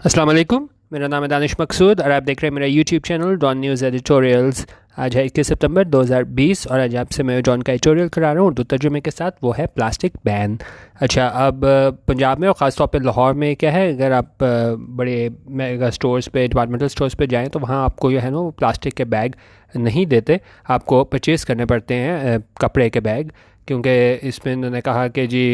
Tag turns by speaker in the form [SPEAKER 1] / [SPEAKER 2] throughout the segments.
[SPEAKER 1] अस्सलाम वालेकुम। मेरा नाम है दानिश मकसूद और आप देख रहे हैं मेरा YouTube channel Dawn news editorials. आज है 21 सितंबर 2020 और आज आपसे मैं डॉन का एडिटोरियल करा रहा हूँ उर्दू तर्जुमे के साथ। वो है प्लास्टिक बैन। अच्छा, अब पंजाब में और ख़ास तौर पे लाहौर में क्या है, अगर आप बड़े मेगा स्टोर्स पे, डिपार्टमेंटल स्टोर्स पे जाएँ तो वहाँ आपको जो है ना वो प्लास्टिक के बैग नहीं देते, आपको परचेज़ करने पड़ते हैं कपड़े के बैग, क्योंकि इसमें उन्होंने कहा कि जी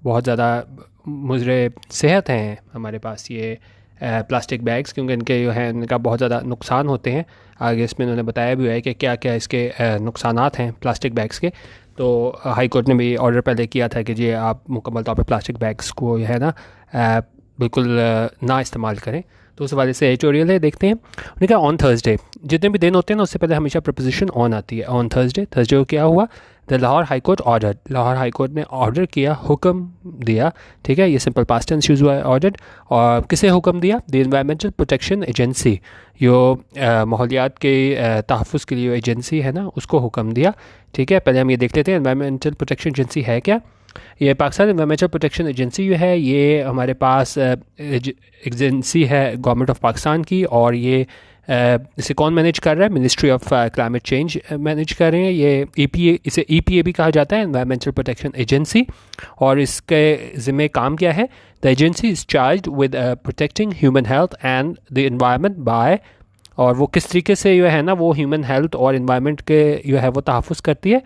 [SPEAKER 1] बहुत ज़्यादा मुज़रे सेहत हैं हमारे पास ये प्लास्टिक बैग्स, क्योंकि इनके जो है इनका बहुत ज़्यादा नुकसान होते हैं। आगे इसमें उन्होंने बताया भी हुआ है कि क्या क्या इसके नुकसानात हैं प्लास्टिक बैग्स के। तो हाई कोर्ट ने भी ऑर्डर पहले किया था कि जी आप मुकम्मल तौर पर प्लास्टिक बैग्स को जो है ना बिल्कुल ना इस्तेमाल करें। तो उस हवाले से एडिटोरियल है, देखते हैं। उन्होंने कहा ऑन थर्सडे, जितने भी दिन होते हैं ना उससे पहले हमेशा प्रपोजिशन ऑन आती है। ऑन थर्सडे को क्या हुआ, the Lahore high court order, Lahore high court ने ऑर्डर किया, हुक्म दिया। ठीक है, ये सिंपल पास्ट टेंस यूज़ हुआ है ऑर्डर। और किसे हुक्म दिया? द एनवायरमेंटल प्रोटेक्शन एजेंसी, जो माहौलियात के तहफ़्फ़ुज़ के लिए एजेंसी है ना, उसको हुक्म दिया। ठीक है, पहले हम ये देख लेते हैं एनवायरमेंटल प्रोटेक्शन एजेंसी है क्या। ये पाकिस्तान एनवायरमेंटल प्रोटेक्शन एजेंसी जो है ये हमारे पास एजेंसी है गवर्नमेंट ऑफ पाकिस्तान की, और ये इसे कौन मैनेज कर रहा है? Ministry of climate change manage कर रहे हैं। ये ईपीए, इसे ईपीए भी कहा जाता है, एनवायरमेंटल प्रोटेक्शन एजेंसी। और इसके ज़िम्मे काम क्या है? The agency is charged with protecting human health and the environment by, और वो किस तरीके से जो है ना वो ह्यूमन हेल्थ और इन्वायरमेंट के जो है वो तहफ़्फ़ुज़ करती है,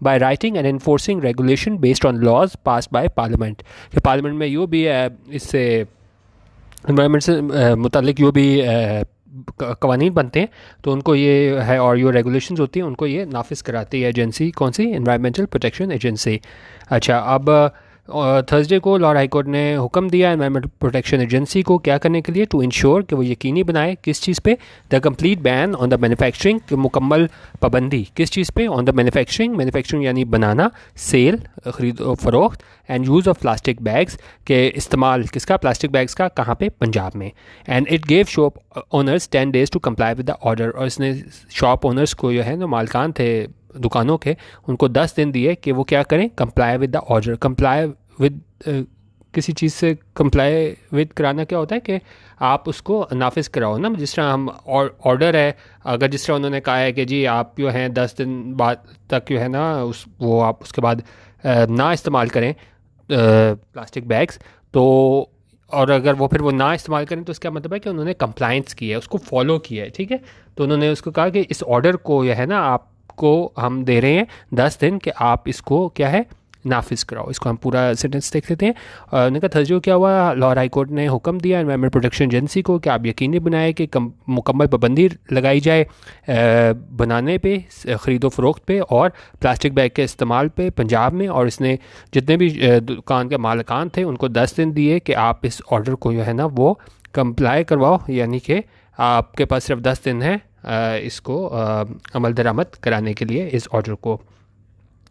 [SPEAKER 1] by writing and enforcing regulation based on laws passed by parliament. कि पार्लियामेंट में यो भी इससे इन्वायरमेंट से मुतालिक जो भी कवानीन बनते हैं तो उनको ये है, और जो रेगुलेशंस होती हैं उनको ये नाफिज कराती है एजेंसी। कौन सी? Environmental protection agency. अच्छा, अब थर्सडे को लाहौर हाई कोर्ट ने हुक्म दिया एनवायरमेंटल प्रोटेक्शन एजेंसी को क्या करने के लिए? टू इंश्योर कि वो यकीनी बनाए किस चीज़ पे? The complete ban on the manufacturing, मुकम्मल पाबंदी किस चीज़ पे? ऑन द मैन्युफैक्चरिंग, मैन्युफैक्चरिंग यानी बनाना, सेल ख़रीद फ़रोख्त, and use of plastic bags, के इस्तेमाल किसका? प्लास्टिक बैग्स का। कहाँ पे? पंजाब में। And it gave shop owners 10 days to comply with the order, और इसने शॉप ओनर्स को जो है ना मालकान थे दुकानों के, उनको 10 दिन दिए कि वो क्या करें? Comply with the order. Comply with किसी चीज़ से कंप्लाई विद कराना क्या होता है कि आप उसको नाफिज कराओ ना। जिस तरह हम ऑर्डर है, अगर जिस तरह उन्होंने कहा है कि जी आप जो हैं 10 दिन बाद तक जो है ना वो आप उसके बाद ना इस्तेमाल करें प्लास्टिक बैग्स, तो और अगर वो फिर वो ना इस्तेमाल करें तो इसका मतलब है कि उन्होंने कंप्लाइंस की है, उसको फॉलो किया है। ठीक है, तो उन्होंने उसको कहा कि इस ऑर्डर को यह है ना आपको हम दे रहे हैं 10 दिन कि आप इसको क्या है नाफिज कराओ। इसको हम पूरा सेंटेंस देख लेते हैं। उन्होंने कहा थर्सडे को क्या हुआ, लाहौर हाई कोर्ट ने हुक्म दिया एनवायरमेंट प्रोटेक्शन एजेंसी को कि आप यकीनी बनाए कि मुकम्मल पाबंदी लगाई जाए बनाने पे, ख़रीदो फ़रोख्त पे और प्लास्टिक बैग के इस्तेमाल पे पंजाब में। और इसने जितने भी दुकान के मालिकान थे उनको 10 दिन दिए कि आप इस ऑर्डर को जो है ना वो कंप्लाई करवाओ, यानी कि आपके पास सिर्फ 10 दिन है इसको अमल दरामद कराने के लिए इस ऑर्डर को।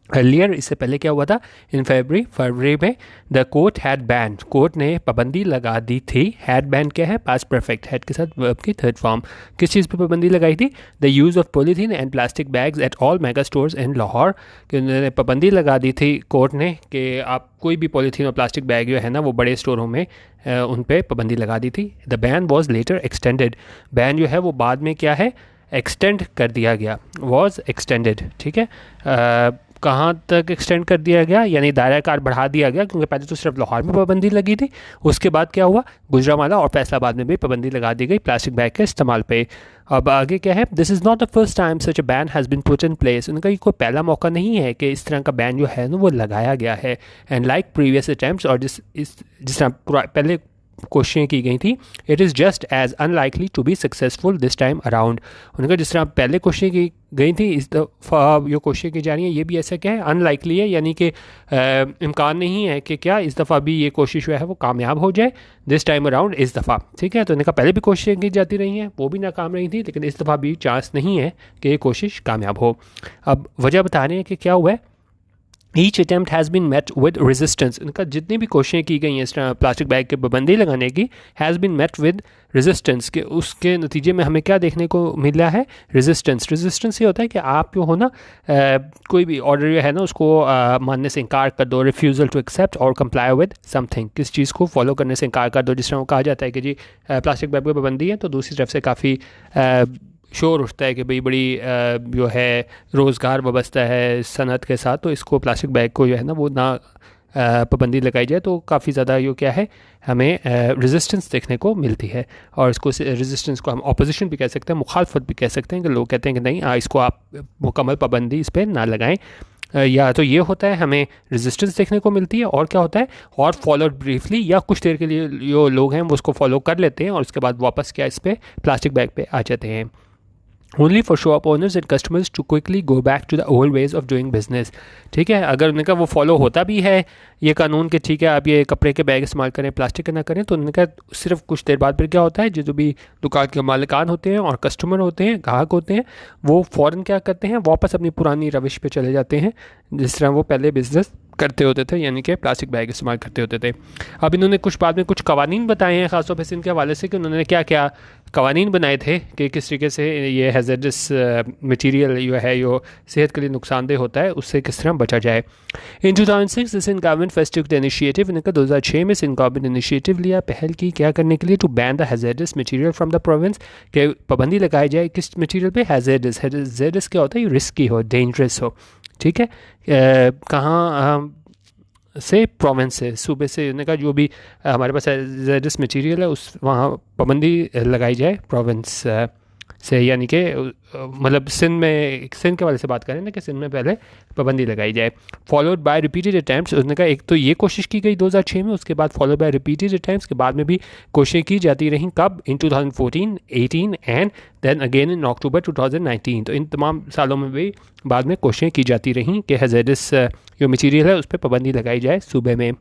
[SPEAKER 1] अर्लियर, इससे पहले क्या हुआ था? इन फरवरी में the court had ban, court ने पाबंदी लगा दी थी। हैड बैन क्या है? पास्ट परफेक्ट, हैड के साथ वर्ब की थर्ड फॉर्म। किस चीज़ पे पाबंदी लगाई थी? The use of polythene and plastic bags at all mega stores in Lahore, कि उन्होंने पाबंदी लगा दी थी कोर्ट ने कि आप कोई भी पॉलीथीन और प्लास्टिक बैग जो है ना वो बड़े स्टोरों में उन पर पाबंदी लगा दी थी। The ban was later extended, ban जो है वो बाद में क्या है एक्सटेंड कर दिया गया, वॉज एक्सटेंडेड। ठीक है, कहाँ तक एक्सटेंड कर दिया गया, यानी दायरा कार बढ़ा दिया गया, क्योंकि पहले तो सिर्फ लाहौर में पाबंदी लगी थी, उसके बाद क्या हुआ गुजरांवाला और फैसलाबाद में भी पाबंदी लगा दी गई प्लास्टिक बैग के इस्तेमाल पे। अब आगे क्या है? This is not the first time such a ban has been put in place, उनका ये कोई पहला मौका नहीं है कि इस तरह का बैन जो है ना वो लगाया गया है। एंड लाइक प्रीवियस अटैम्प्ट्स, और जिस तरह पहले कोशिशें की गई थी, it is just as unlikely to be successful this time around. उनका जिस तरह पहले कोशिशें की गई थी, इस दफ़ा जो कोशिशें की जा रही हैं ये भी ऐसा क्या है? अनलाइकली है, यानी कि इम्कान नहीं है कि क्या इस दफ़ा भी ये कोशिश जो है वो कामयाब हो जाए दिस टाइम अराउंड, इस दफ़ा। ठीक है, तो उन्होंने कहा पहले भी कोशिशें की जाती रही हैं, वो भी नाकाम रही थी, लेकिन इस दफ़ा भी चांस नहीं है कि ये कोशिश कामयाब हो। अब वजह बता रहे हैं कि क्या हुआ है। Each attempt has been met with resistance, इनका जितनी भी कोशिशें की गई हैं इस तरह प्लास्टिक बैग के पाबंदी लगाने की, has been met with resistance, के उसके नतीजे में हमें क्या देखने को मिला है, रेजिस्टेंस। रेजिस्टेंस ये होता है कि आप जो हो ना कोई भी ऑर्डर है ना उसको मानने से इनकार कर दो, रिफ्यूज़ल टू एक्सेप्ट और कंप्लाई विद समथिंग, किस चीज़ को फॉलो करने से इनकार कर दो। जिस तरह वो कहा जाता है कि जी प्लास्टिक बैग पर पाबंदी है, तो दूसरी तरफ से काफ़ी शोर उठता है कि भाई बड़ी जो है रोज़गार वाबस्ता है सनत के साथ, तो इसको प्लास्टिक बैग को जो है ना वो ना पाबंदी लगाई जाए, तो काफ़ी ज़्यादा ये क्या है हमें रेजिस्टेंस देखने को मिलती है। और इसको रेजिस्टेंस को हम अपोजिशन भी कह सकते हैं, मुखालफत भी कह सकते हैं, कि लोग कहते हैं कि नहीं इसको आप मुकम्मल पाबंदी इस पर ना लगाएं। या तो ये होता है हमें रेजिस्टेंस देखने को मिलती है, और क्या होता है और फॉलोड ब्रीफली, या कुछ देर के लिए जो लोग हैं वो उसको फॉलो कर लेते हैं और उसके बाद वापस क्या इस पर प्लास्टिक बैग पे आ जाते हैं। Only for shop owners and customers to quickly go back to the old ways of doing business. ठीक है, अगर उनका वो फॉलो होता भी है ये कानून के, ठीक है आप ये कपड़े के बैग इस्तेमाल करें प्लास्टिक के ना करें, तो उनका सिर्फ कुछ देर बाद फिर क्या होता है जो भी दुकान के मालिकान होते हैं और कस्टमर होते हैं, ग्राहक होते हैं, वो फ़ौरन क्या करते हैं वापस अपनी पुरानी रविश पे चले जाते हैं जिस तरह वो पहले बिजनेस करते होते थे, यानी कि प्लास्टिक बैग इस्तेमाल करते होते थे। अब इन्होंने कुछ बाद में कुछ कवानीन बताए हैं ख़ासतौर पर इनके हवाले से कि उन्होंने क्या क्या कवानीन बनाए थे कि किस तरीके से ये हैज़र्डस मटीरियल जो है जो सेहत के लिए नुकसानदेह होता है उससे किस तरह बचा जाए। इन 2006 this in government first took the initiative, इनका 2006 में सिंध गवर्नमेंट इनिशिएटिव लिया, पहल की क्या करने के लिए, to ban the hazardous material from the province, के पाबंदी लगाई जाए किस मटीरियल पे, हैज़र्डस। हैज़र्डस क्या होता है, रिस्की हो, डेंजरस हो। ठीक है, कहाँ से, प्रोविंस से, सूबे से, उन्होंने जो भी हमारे पास हैज़र्डस मटीरियल है उस वहाँ पाबंदी लगाई जाए प्रोविंस से, यानी कि मतलब सिंध में, सिंध के वाले से बात करें ना कि सिंध में पहले पाबंदी लगाई जाए। फॉलोड बाय रिपीटेड अटैम्प्ट्स, उसने कहा एक तो ये कोशिश की गई 2006 में, उसके बाद फॉलोड बाय रिपीटेड अटैम्प्ट्स, के बाद में भी कोशिशें की जाती रहीं, कब, इन 2014, 18 एंड देन अगेन इन अक्टूबर 2019। तो इन तमाम सालों में भी बाद में कोशिशें की जाती रहीं कि हैज़र्डस जो मटीरियल है उस पर पाबंदी लगाई जाए सूबे में।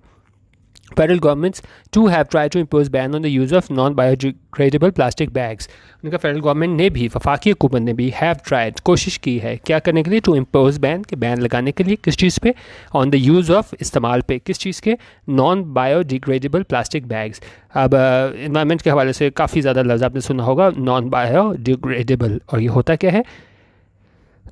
[SPEAKER 1] Federal governments too have tried to impose ban on the use of non-biodegradable plastic bags. उनका फेडरल गवर्नमेंट ने भी, वफाकी हुकूमत ने भी हैव ट्राइड, कोशिश की है क्या करने के लिए, टू इम्पोज बैन, के बैन लगाने के लिए किस चीज़ पे, ऑन द यूज़ ऑफ, इस्तेमाल पे, किस चीज़ के, नॉन बायोडिग्रेडेबल प्लास्टिक बैग्स। अब इन्वायरमेंट के हवाले से काफ़ी ज़्यादा लफ्ज़ आपने सुना होगा नॉन बायोडिग्रेडेबल, और ये होता क्या है,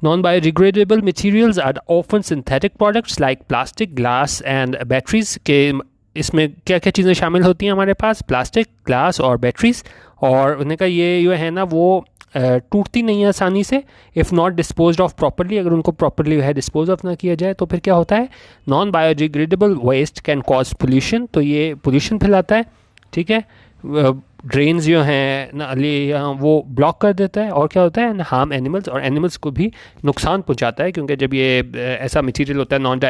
[SPEAKER 1] non-biodegradable materials are often synthetic products like plastic, glass and batteries, के इसमें क्या क्या चीज़ें शामिल होती हैं हमारे पास, प्लास्टिक, ग्लास और बैटरीज। और उन्होंने कहा ये जो है ना वो टूटती नहीं है आसानी से, if not dispose of properly, अगर उनको प्रॉपरली है डिस्पोज ऑफ ना किया जाए तो फिर क्या होता है, non biodegradable waste can cause pollution, तो ये पोल्यूशन फैलाता है। ठीक है, ड्रेन्स जो हैं ना वो ब्लॉक कर देता है, और क्या होता है, हार्म एनिमल्स, और एनिमल्स को भी नुकसान पहुंचाता है, क्योंकि जब ये ऐसा मटेरियल होता है नॉन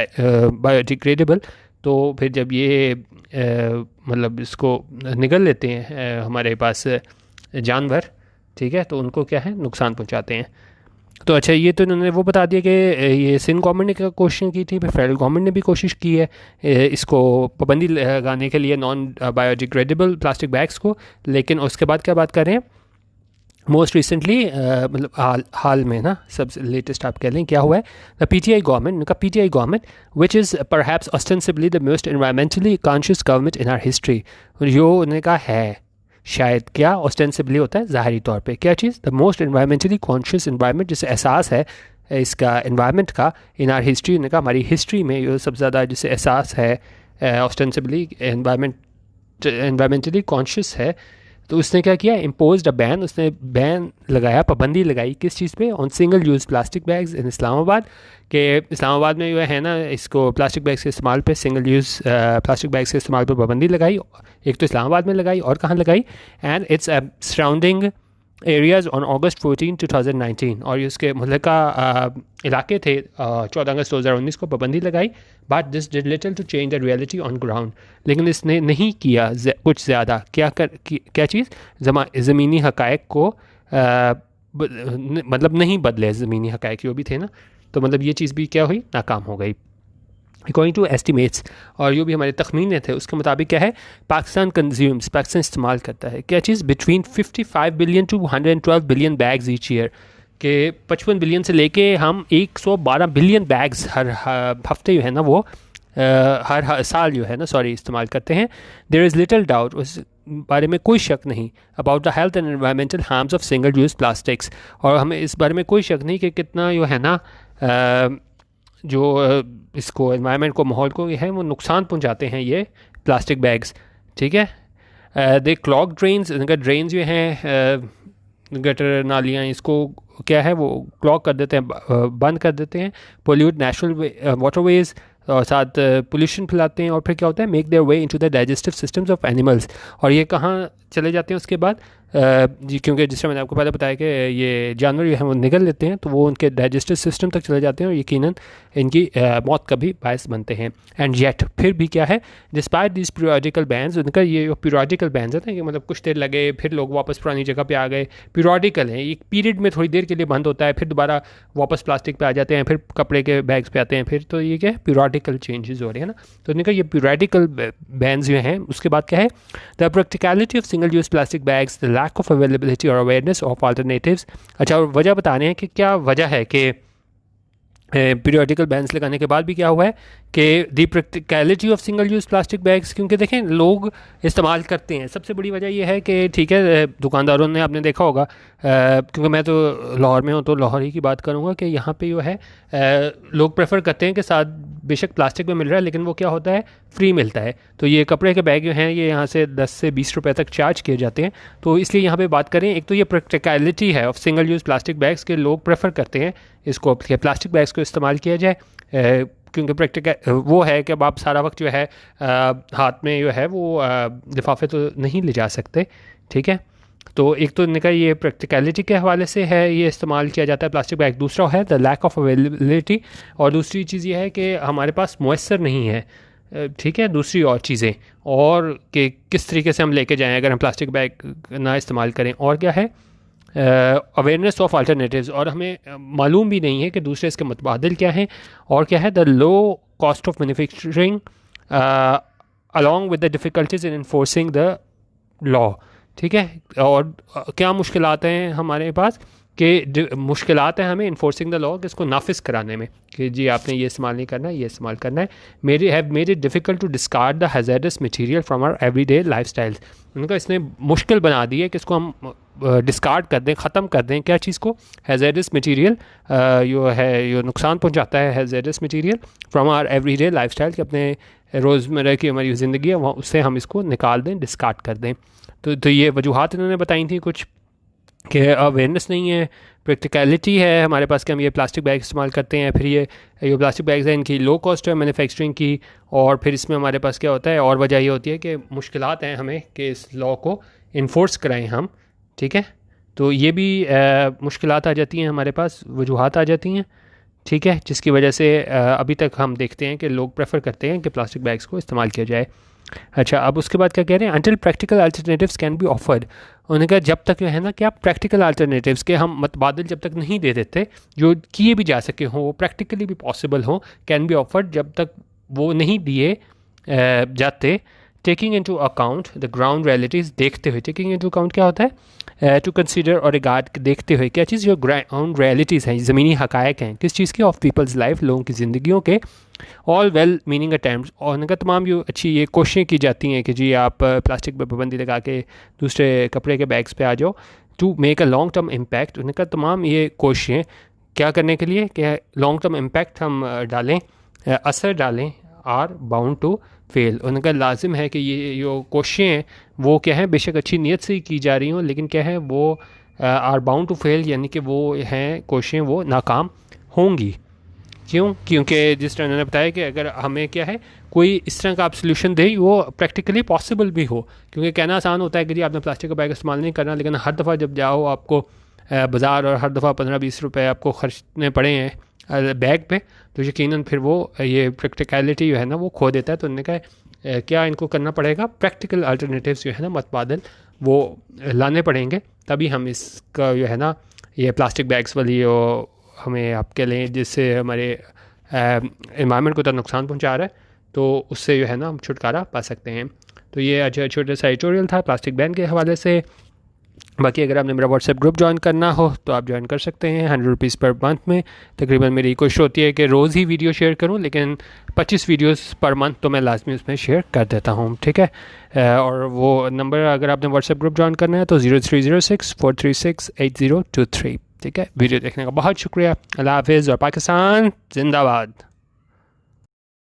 [SPEAKER 1] बायोडिग्रेडेबल, तो फिर जब ये मतलब इसको निगल लेते हैं हमारे पास जानवर, ठीक है, तो उनको क्या है नुकसान पहुंचाते हैं। तो अच्छा, ये तो इन्होंने वो बता दिया कि ये सिंध गवर्नमेंट ने क्या कोशिश की थी, फिर फेडरल गवर्नमेंट ने भी कोशिश की है इसको पाबंदी लगाने के लिए नॉन बायोडिग्रेडेबल प्लास्टिक बैग्स को। लेकिन उसके बाद क्या बात कर रहे हैं, मोस्ट रिसेंटली मतलब हाल में ना सबसे लेटेस्ट आप कह लें क्या हुआ है, द PTI गवर्नमेंट, उनका PTI government which is perhaps ostensibly the most environmentally conscious government in our history, जो उन्होंने कहा है शायद, क्या ऑस्टेंसिबली होता है ज़ाहरी तौर पे, क्या चीज़, the most environmentally conscious environment, जिसे एहसास है इसका इन्वायरमेंट का, इन आर हिस्ट्री, उन्होंने कहा हमारी हिस्ट्री में जो सबसे ज़्यादा जिसे एहसास है ऑस्टेंसिबली एनवायरमेंटली कॉन्शियस है, तो उसने क्या किया, इम्पोज अ बैन, उसने बैन लगाया, पाबंदी लगाई किस चीज़ पे, on single use plastic bags in Islamabad, के इस्लामाबाद में जो है ना इसको प्लास्टिक बैग्स के इस्तेमाल पे, सिंगल यूज़ प्लास्टिक बैग्स के इस्तेमाल पे पाबंदी लगाई, एक तो इस्लामाबाद में लगाई और कहाँ लगाई, and its surrounding areas on August 14, 2019, और उसके मुतल्लिका इलाके थे 14 अगस्त 2019 को पाबंदी लगाई, but this did little to change the reality on ground, लेकिन इसने नहीं किया कुछ ज़्यादा, क्या चीज़, ज़मीनी हक़ाइक़ को मतलब नहीं बदले, ज़मीनी हक़ाइक़ जो भी थे ना, तो मतलब ये चीज़ भी क्या हुई, नाकाम हो गई। अकॉर्डिंग टू एस्टिमेट्स, और जो भी हमारे तखमीने थे उसके मुताबिक क्या है, पाकिस्तान कंज्यूम्स, पाकिस्तान इस्तेमाल करता है क्या चीज़, between 55 billion to 112 billion bags each year, कि 55 बिलियन से लेके हम 112 बिलियन बैग्स हर हफ्ते जो है ना वो हर साल जो है ना इस्तेमाल करते हैं। देयर इज़ लिटिल डाउट, उस बारे में कोई शक नहीं, about the health and environmental harms of single use plastics, और हमें इस बारे में कोई शक नहीं कि कितना जो है ना इसको एनवायरनमेंट को, माहौल को है वो नुकसान पहुंचाते हैं ये प्लास्टिक बैग्स। ठीक है, दे क्लॉग ड्रेन्स, ड्रेन जो हैं गटर नालियाँ, इसको क्या है वो क्लॉग कर देते हैं, बंद कर देते हैं, पोल्यूट नेचुरल वाटरवेज, और साथ पोल्यूशन फैलाते हैं, और फिर क्या होता है, make their way into the digestive systems of animals. और ये कहाँ चले जाते हैं उसके बाद, जी क्योंकि जिस तरह मैंने आपको पहले बताया कि ये जानवर जो हैं वो निगल लेते हैं, तो वो उनके डाइजेस्टिव सिस्टम तक चले जाते हैं और यकीनन इनकी मौत का भी बायस बनते हैं। एंड येट फिर भी क्या है, डिस्पाइट दिस पीरियोडिकल बैन्स, उनका ये जो पीरियोडिकल बैन्स होते हैं कि मतलब कुछ देर लगे फिर लोग वापस पुरानी जगह पे आ गए, पीरियोडिकल है, एक पीरियड में थोड़ी देर के लिए बंद होता है, फिर दोबारा वापस प्लास्टिक पे आ जाते हैं, फिर कपड़े के बैग्स पे आते हैं, फिर तो ये क्या है, पीरियोडिकल चेंजेस हो रहे हैं ना। तो उनका ये पीरियोडिकल बैन्स जो हैं, उसके बाद क्या है, the practicality of single use plastic bags, the lack of availability और अवेयरनेस ऑफ अल्टरनेटिव्स। अच्छा, और वजह बता रहे हैं कि क्या वजह है कि पीरियोडिकल बैन्स लगाने के बाद भी क्या हुआ है कि the practicality of single use plastic bags, क्योंकि देखें लोग इस्तेमाल करते हैं। सबसे बड़ी वजह यह है कि ठीक है, दुकानदारों ने, आपने देखा होगा, क्योंकि मैं तो लाहौर में हूँ तो लाहौर ही की बात करूँगा कि यहाँ पे जो है लोग प्रेफर करते हैं कि साथ बेशक प्लास्टिक में मिल रहा है लेकिन वो क्या होता है, फ्री मिलता है। तो ये कपड़े के बैग जो हैं ये यहाँ से 10 से 20 रुपए तक चार्ज किए जाते हैं। तो इसलिए यहाँ पे बात करें, एक तो ये प्रैक्टिकलिटी है of single use plastic bags के, लोग प्रेफर करते हैं इसको, प्लास्टिक बैग्स को इस्तेमाल किया जाए, क्योंकि प्रैक्टिकल वो है कि अब आप सारा वक्त जो है हाथ में जो है वो लिफाफे तो नहीं ले जा सकते। ठीक है, तो एक तो इनका ये प्रैक्टिकलिटी के हवाले से है, ये इस्तेमाल किया जाता है प्लास्टिक बैग। दूसरा है द लैक ऑफ अवेलेबिलिटी, और दूसरी चीज़ ये है कि हमारे पास मुयसर नहीं है। ठीक है, दूसरी और चीज़ें, और कि किस तरीके से हम लेके जाएं अगर हम प्लास्टिक बैग ना इस्तेमाल करें। और क्या है, अवेयरनेस ऑफ अल्टरनेटिव्स, और हमें मालूम भी नहीं है कि दूसरे इसके मुतबादिल क्या हैं। और क्या है, the low cost of manufacturing along with the difficulties in enforcing the law. ठीक है, और क्या मुश्किलात हैं हमारे पास, कि मुश्किलात हैं हमें इन्फोर्सिंग द लॉ, कि इसको नाफिज कराने में, कि जी आपने ये इस्तेमाल नहीं करना है, ये इस्तेमाल करना है। Have made it difficult to discard the hazardous material from our everyday lifestyles. उनका इसने मुश्किल बना दी है कि इसको हम डिस्कार्ड कर दें, ख़त्म कर दें, क्या चीज़ को, हैज़ार्डस मटेरियल, जो है जो नुकसान पहुंचाता है, hazardous material from our everyday lifestyle, कि अपने रोज़मर्रा की हमारी ज़िंदगी है वहाँ उससे हम इसको निकाल दें, डिस्कार्ड कर दें। तो ये वजूहात इन्होंने बताई थी कुछ, कि अवेयरनेस नहीं है, प्रैक्टिकलिटी है हमारे पास कि हम ये प्लास्टिक बैग इस्तेमाल करते हैं, फिर ये प्लास्टिक बैग्स हैं इनकी लो कॉस्ट है मैन्युफैक्चरिंग की, और फिर इसमें हमारे पास क्या होता है, और वजह ये होती है कि मुश्किलात हैं हमें कि इस लॉ को इन्फोर्स कराएं हम। ठीक है, तो ये भी मुश्किलात आ जाती हैं हमारे पास, वजूहात आ जाती हैं। ठीक है, जिसकी वजह से अभी तक हम देखते हैं कि लोग प्रेफर करते हैं कि प्लास्टिक बैग्स को इस्तेमाल किया जाए। अच्छा, अब उसके बाद क्या कह रहे हैं, until practical alternatives can be offered. उन्होंने कहा जब तक जो है ना कि आप प्रैक्टिकल अल्टरनेटिव्स के हम मतबादल जब तक नहीं दे देते, जो किए भी जा सके हों, वो प्रैक्टिकली भी पॉसिबल हों, कैन बी ऑफर्ड, जब तक वो नहीं दिए जाते, taking into account the ground realities, देखते हुए, टेकिंग इनटू अकाउंट क्या होता है, टू कंसीडर और रिगार्ड, देखते हुए, क्या चीज़, जो ग्राउंड रियलिटीज़ हैं, ज़मीनी हकायक हैं, किस चीज़ की, ऑफ पीपल्स लाइफ, लोगों की ज़िंदगियों के, ऑल वेल मीनिंग अटैम्प्ट, और उनका तमाम जो अच्छी ये कोशिशें की जाती हैं कि जी आप प्लास्टिक पर पाबंदी लगा के दूसरे कपड़े के बैग्स पे आ जाओ, to make a long term impact. उनका तमाम ये कोशिशें क्या करने के लिए, कि लॉन्ग टर्म इम्पैक्ट हम डालें, असर डालें, आर बाउंड टू फेल। उनका लाजिम है कि ये जो कोशिशें हैं वो क्या है, बेशक अच्छी नीयत से ही की जा रही हों, लेकिन क्या है वो आर बाउंड टू फेल, यानी कि वो हैं कोशिशें वो नाकाम होंगी। क्यों, क्योंकि जिस तरह उन्होंने बताया कि अगर हमें क्या है कोई इस तरह का आप सोल्यूशन दे वो प्रैक्टिकली पॉसिबल भी हो, क्योंकि कहना आसान होता है कि जी आपने प्लास्टिक का बैग इस्तेमाल नहीं करना, लेकिन हर दफ़ा जब जाओ आपको बाज़ार और हर दफ़ा 15-20 रुपए आपको खर्चने पड़े हैं बैग पे, तो यकीनन फिर वो ये प्रैक्टिकलिटी जो है ना वो खो देता है। तो उन्होंने कहा क्या इनको करना पड़ेगा, प्रैक्टिकल अल्टरनेटिव्स जो है ना मतबादल वो लाने पड़ेंगे, तभी हम इसका जो है ना ये प्लास्टिक बैग्स वाली हमें आपके लिए, जिससे हमारे एनवायरनमेंट को तो नुकसान पहुंचा रहा है, तो उससे जो है ना हम छुटकारा पा सकते हैं। तो ये आज छोटा सा एडिटोरियल था प्लास्टिक बैन के हवाले से। बाकी अगर आपने मेरा व्हाट्सएप ग्रुप ज्वाइन करना हो तो आप ज्वाइन कर सकते हैं 100 रुपीज़ पर मंथ में। तकरीबन मेरी कोशिश होती है कि रोज़ ही वीडियो शेयर करूं, लेकिन 25 वीडियोस पर मंथ तो मैं लाजमी उसमें शेयर कर देता हूं, ठीक है। और वो नंबर अगर आपने व्हाट्सएप ग्रुप ज्वाइन करना है तो 0306-436-8023, ठीक है। वीडियो देखने का बहुत शुक्रिया। अल्लाह हाफिज़ और पाकिस्तान जिंदाबाद।